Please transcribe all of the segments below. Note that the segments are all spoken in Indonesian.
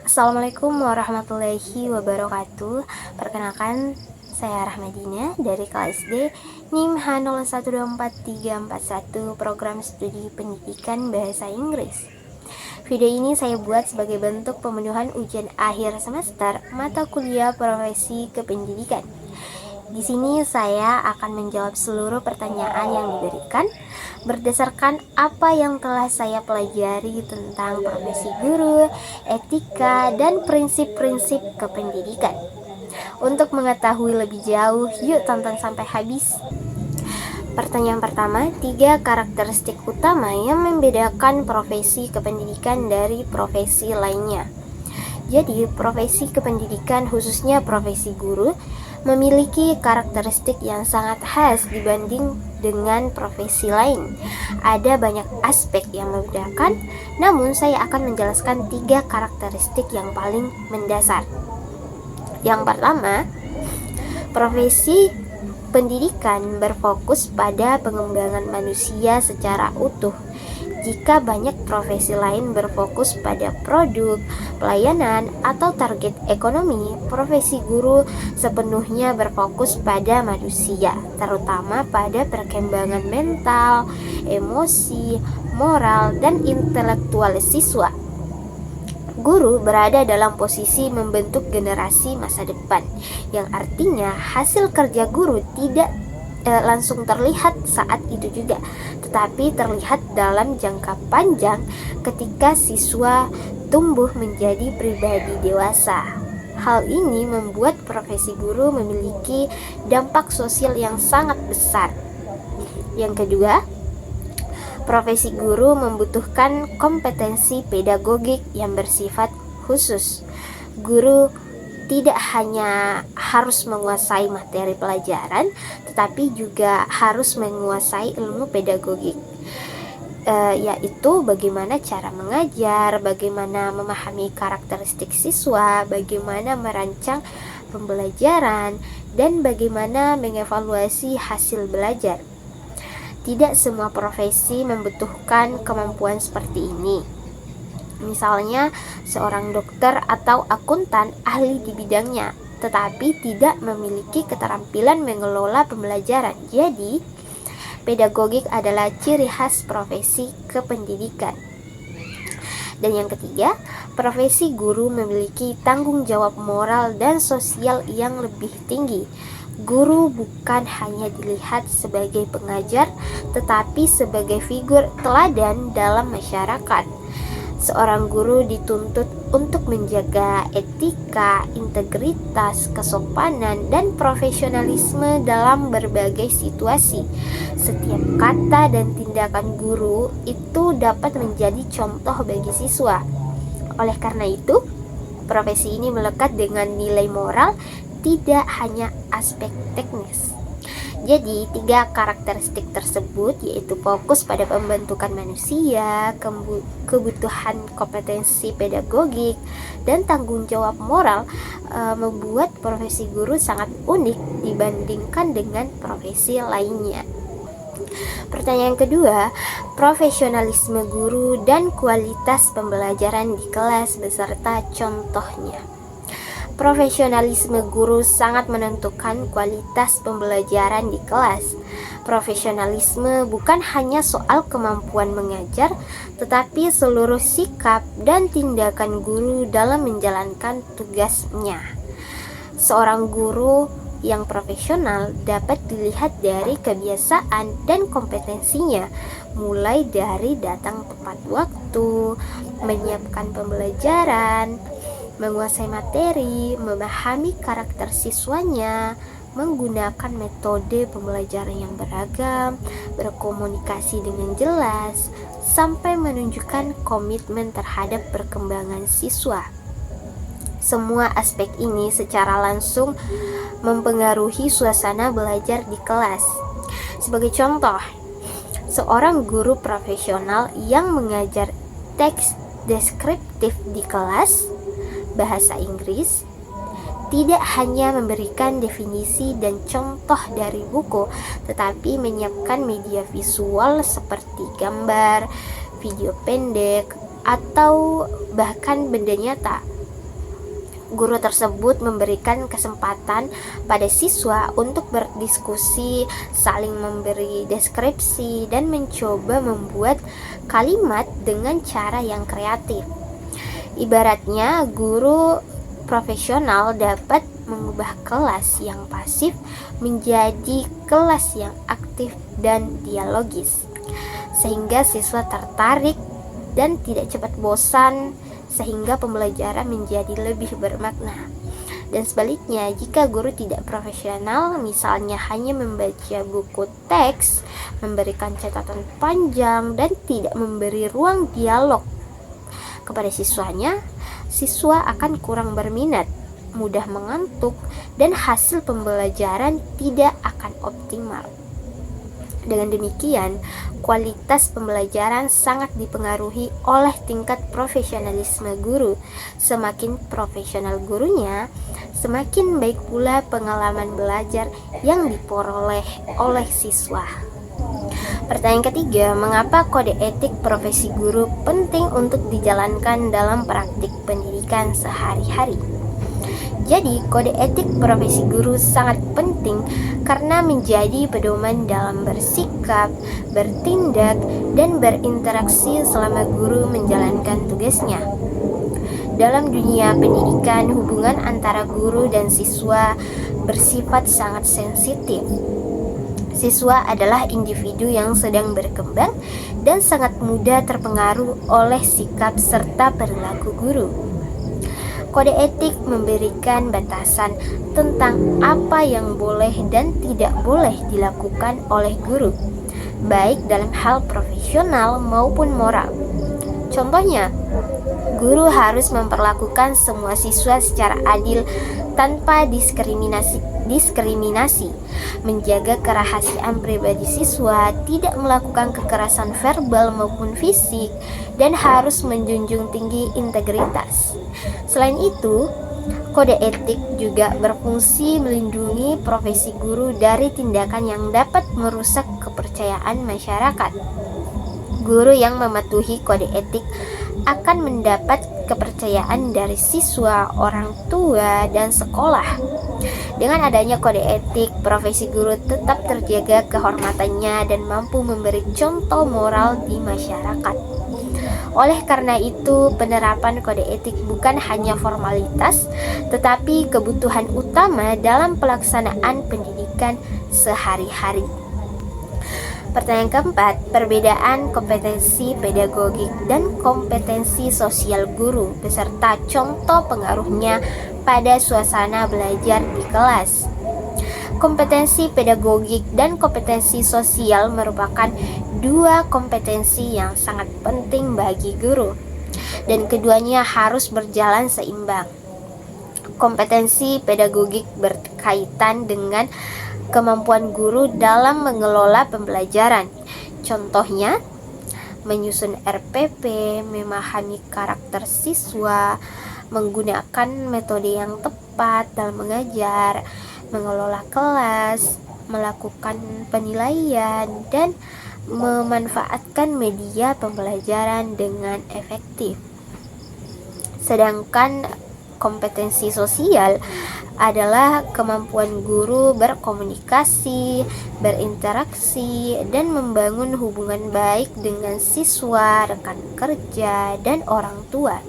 Assalamualaikum warahmatullahi wabarakatuh. Perkenalkan, saya Rahmadina dari kelas D NIM H01244341 Program Studi Pendidikan Bahasa Inggris. Video ini saya buat sebagai bentuk pemenuhan ujian akhir semester mata kuliah Profesi Kependidikan. Di sini saya akan menjawab seluruh pertanyaan yang diberikan berdasarkan apa yang telah saya pelajari tentang profesi guru, etika, dan prinsip-prinsip kependidikan. Untuk mengetahui lebih jauh, yuk tonton sampai habis. Pertanyaan pertama, 3 karakteristik utama yang membedakan profesi kependidikan dari profesi lainnya. Jadi, profesi kependidikan, khususnya profesi guru, memiliki karakteristik yang sangat khas dibanding dengan profesi lain. Ada banyak aspek yang membedakan, namun saya akan menjelaskan 3 karakteristik yang paling mendasar. Yang pertama, profesi pendidikan berfokus pada pengembangan manusia secara utuh. Jika banyak profesi lain berfokus pada produk, pelayanan, atau target ekonomi, profesi guru sepenuhnya berfokus pada manusia, terutama pada perkembangan mental, emosi, moral, dan intelektual siswa. Guru berada dalam posisi membentuk generasi masa depan, yang artinya hasil kerja guru tidak langsung terlihat saat itu juga, tetapi terlihat dalam jangka panjang ketika siswa tumbuh menjadi pribadi dewasa. Hal ini membuat profesi guru memiliki dampak sosial yang sangat besar. Yang kedua, profesi guru membutuhkan kompetensi pedagogik yang bersifat khusus. Guru tidak hanya harus menguasai materi pelajaran, tetapi juga harus menguasai ilmu pedagogik, yaitu bagaimana cara mengajar, bagaimana memahami karakteristik siswa, bagaimana merancang pembelajaran, dan bagaimana mengevaluasi hasil belajar. Tidak semua profesi membutuhkan kemampuan seperti ini. Misalnya, seorang dokter atau akuntan ahli di bidangnya, tetapi tidak memiliki keterampilan mengelola pembelajaran. Jadi, pedagogik adalah ciri khas profesi kependidikan. Dan yang ketiga, profesi guru memiliki tanggung jawab moral dan sosial yang lebih tinggi. Guru bukan hanya dilihat sebagai pengajar, tetapi sebagai figur teladan dalam masyarakat. Seorang guru dituntut untuk menjaga etika, integritas, kesopanan, dan profesionalisme dalam berbagai situasi. Setiap kata dan tindakan guru itu dapat menjadi contoh bagi siswa. Oleh karena itu, profesi ini melekat dengan nilai moral, tidak hanya aspek teknis. Jadi, 3 karakteristik tersebut yaitu fokus pada pembentukan manusia, kebutuhan kompetensi pedagogik, dan tanggung jawab moral membuat profesi guru sangat unik dibandingkan dengan profesi lainnya. Pertanyaan kedua, profesionalisme guru dan kualitas pembelajaran di kelas beserta contohnya. Profesionalisme guru sangat menentukan kualitas pembelajaran di kelas. Profesionalisme bukan hanya soal kemampuan mengajar, tetapi seluruh sikap dan tindakan guru dalam menjalankan tugasnya. Seorang guru yang profesional dapat dilihat dari kebiasaan dan kompetensinya, mulai dari datang tepat waktu, menyiapkan pembelajaran, menguasai materi, memahami karakter siswanya, menggunakan metode pembelajaran yang beragam, berkomunikasi dengan jelas, sampai menunjukkan komitmen terhadap perkembangan siswa. Semua aspek ini secara langsung mempengaruhi suasana belajar di kelas. Sebagai contoh, seorang guru profesional yang mengajar teks deskriptif di kelas bahasa Inggris tidak hanya memberikan definisi dan contoh dari buku, tetapi menyiapkan media visual seperti gambar, video pendek, atau bahkan benda nyata Guru tersebut memberikan kesempatan pada siswa untuk berdiskusi, saling memberi deskripsi, dan mencoba membuat kalimat dengan cara yang kreatif. Ibaratnya, guru profesional dapat mengubah kelas yang pasif menjadi kelas yang aktif dan dialogis, sehingga siswa tertarik dan tidak cepat bosan, sehingga pembelajaran menjadi lebih bermakna. Dan sebaliknya, jika guru tidak profesional, misalnya hanya membaca buku teks, memberikan catatan panjang, dan tidak memberi ruang dialog kepada siswanya, siswa akan kurang berminat, mudah mengantuk, dan hasil pembelajaran tidak akan optimal. Dengan demikian, kualitas pembelajaran sangat dipengaruhi oleh tingkat profesionalisme guru. Semakin profesional gurunya, semakin baik pula pengalaman belajar yang diperoleh oleh siswa. Pertanyaan ketiga, mengapa kode etik profesi guru penting untuk dijalankan dalam praktik pendidikan sehari-hari? Jadi, kode etik profesi guru sangat penting karena menjadi pedoman dalam bersikap, bertindak, dan berinteraksi selama guru menjalankan tugasnya. Dalam dunia pendidikan, hubungan antara guru dan siswa bersifat sangat sensitif. Siswa adalah individu yang sedang berkembang dan sangat mudah terpengaruh oleh sikap serta perilaku guru. Kode etik memberikan batasan tentang apa yang boleh dan tidak boleh dilakukan oleh guru, baik dalam hal profesional maupun moral. Contohnya, guru harus memperlakukan semua siswa secara adil tanpa diskriminasi, menjaga kerahasiaan pribadi siswa, tidak melakukan kekerasan verbal maupun fisik, dan harus menjunjung tinggi integritas. Selain itu, kode etik juga berfungsi melindungi profesi guru dari tindakan yang dapat merusak kepercayaan masyarakat. Guru yang mematuhi kode etik akan mendapat kepercayaan dari siswa, orang tua, dan sekolah. Dengan adanya kode etik, profesi guru tetap terjaga kehormatannya dan mampu memberi contoh moral di masyarakat. Oleh karena itu, penerapan kode etik bukan hanya formalitas, tetapi kebutuhan utama dalam pelaksanaan pendidikan sehari-hari. Pertanyaan keempat, perbedaan kompetensi pedagogik dan kompetensi sosial guru beserta contoh pengaruhnya pada suasana belajar di kelas. Kompetensi pedagogik dan kompetensi sosial merupakan dua kompetensi yang sangat penting bagi guru, dan keduanya harus berjalan seimbang. Kompetensi pedagogik berkaitan dengan kemampuan guru dalam mengelola pembelajaran. Contohnya, menyusun RPP, memahami karakter siswa, menggunakan metode yang tepat dalam mengajar, mengelola kelas, melakukan penilaian, dan memanfaatkan media pembelajaran dengan efektif. Sedangkan kompetensi sosial adalah kemampuan guru berkomunikasi, berinteraksi, dan membangun hubungan baik dengan siswa, rekan kerja, dan orang tua.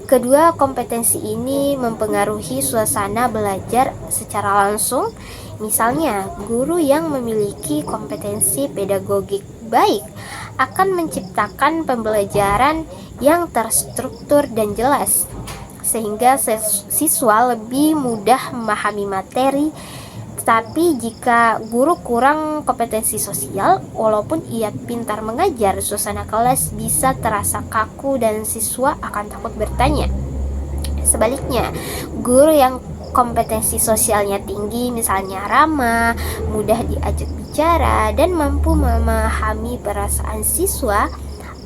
Kedua kompetensi ini mempengaruhi suasana belajar secara langsung. Misalnya, guru yang memiliki kompetensi pedagogik baik akan menciptakan pembelajaran yang terstruktur dan jelas, sehingga siswa lebih mudah memahami materi. Tetapi jika guru kurang kompetensi sosial, walaupun ia pintar mengajar, suasana kelas bisa terasa kaku dan siswa akan takut bertanya. Sebaliknya, guru yang kompetensi sosialnya tinggi, misalnya ramah, mudah diajak bicara, dan mampu memahami perasaan siswa,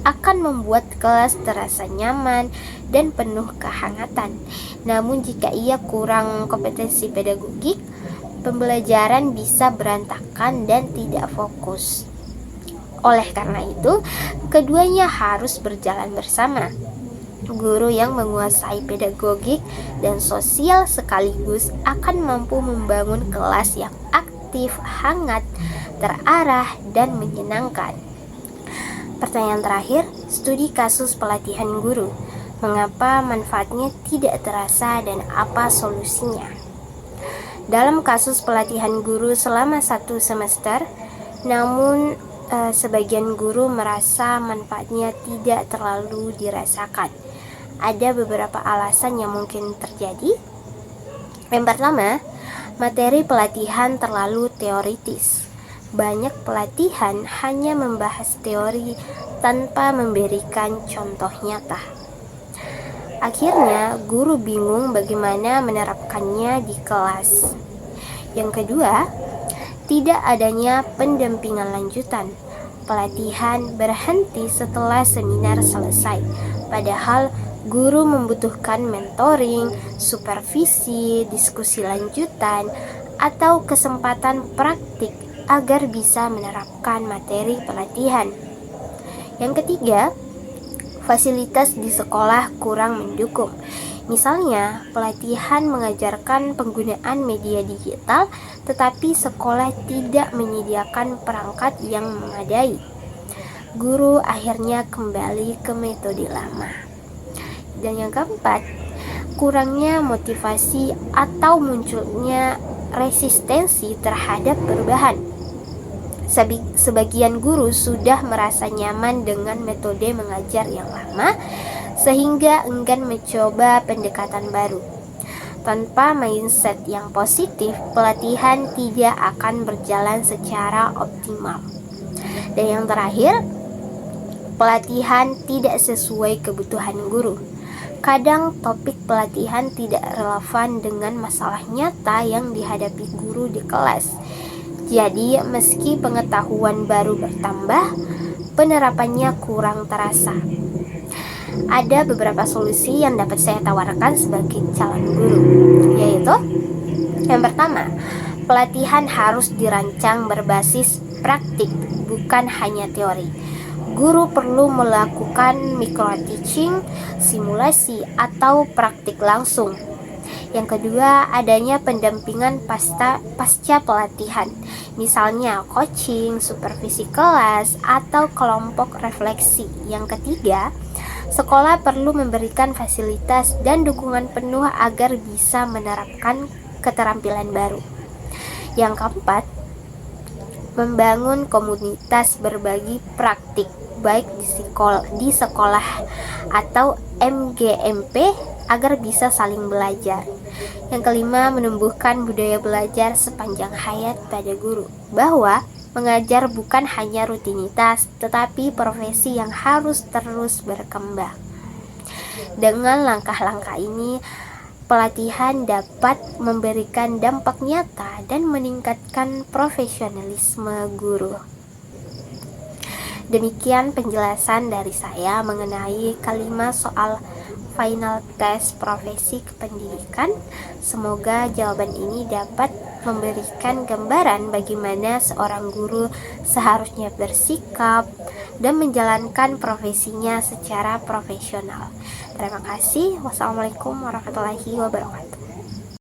akan membuat kelas terasa nyaman dan penuh kehangatan. Namun jika ia kurang kompetensi pedagogik, pembelajaran bisa berantakan dan tidak fokus. Oleh karena itu, keduanya harus berjalan bersama. Guru yang menguasai pedagogik dan sosial sekaligus akan mampu membangun kelas yang aktif, hangat, terarah, dan menyenangkan. Pertanyaan terakhir, studi kasus pelatihan guru. Mengapa manfaatnya tidak terasa dan apa solusinya? Dalam kasus pelatihan guru selama 1 semester, namun sebagian guru merasa manfaatnya tidak terlalu dirasakan. Ada beberapa alasan yang mungkin terjadi. Yang pertama, materi pelatihan terlalu teoritis. Banyak pelatihan hanya membahas teori tanpa memberikan contoh nyata. Akhirnya, guru bingung bagaimana menerapkannya di kelas. Yang kedua, tidak adanya pendampingan lanjutan. Pelatihan berhenti setelah seminar selesai, padahal guru membutuhkan mentoring, supervisi, diskusi lanjutan, atau kesempatan praktik agar bisa menerapkan materi pelatihan. Yang ketiga, fasilitas di sekolah kurang mendukung. Misalnya, pelatihan mengajarkan penggunaan media digital, tetapi sekolah tidak menyediakan perangkat yang memadai. Guru akhirnya kembali ke metode lama. Dan yang keempat, kurangnya motivasi atau munculnya resistensi terhadap perubahan. Sebagian guru sudah merasa nyaman dengan metode mengajar yang lama, sehingga enggan mencoba pendekatan baru. Tanpa mindset yang positif, pelatihan tidak akan berjalan secara optimal. Dan yang terakhir, pelatihan tidak sesuai kebutuhan guru. Kadang topik pelatihan tidak relevan dengan masalah nyata yang dihadapi guru di kelas. Jadi, meski pengetahuan baru bertambah, penerapannya kurang terasa. Ada beberapa solusi yang dapat saya tawarkan sebagai calon guru, yaitu yang pertama, pelatihan harus dirancang berbasis praktik, bukan hanya teori. Guru perlu melakukan micro-teaching, simulasi, atau praktik langsung. Yang kedua, adanya pendampingan pasca pelatihan, misalnya coaching, supervisi kelas, atau kelompok refleksi. Yang ketiga, sekolah perlu memberikan fasilitas dan dukungan penuh agar bisa menerapkan keterampilan baru. Yang keempat, membangun komunitas berbagi praktik, baik di sekolah atau MGMP, agar bisa saling belajar. Yang kelima, menumbuhkan budaya belajar sepanjang hayat pada guru, bahwa mengajar bukan hanya rutinitas, tetapi profesi yang harus terus berkembang. Dengan langkah-langkah ini, pelatihan dapat memberikan dampak nyata dan meningkatkan profesionalisme guru. Demikian penjelasan dari saya mengenai kelima soal final test profesi kependidikan. Semoga jawaban ini dapat memberikan gambaran bagaimana seorang guru seharusnya bersikap dan menjalankan profesinya secara profesional. Terima kasih. Wassalamualaikum warahmatullahi wabarakatuh.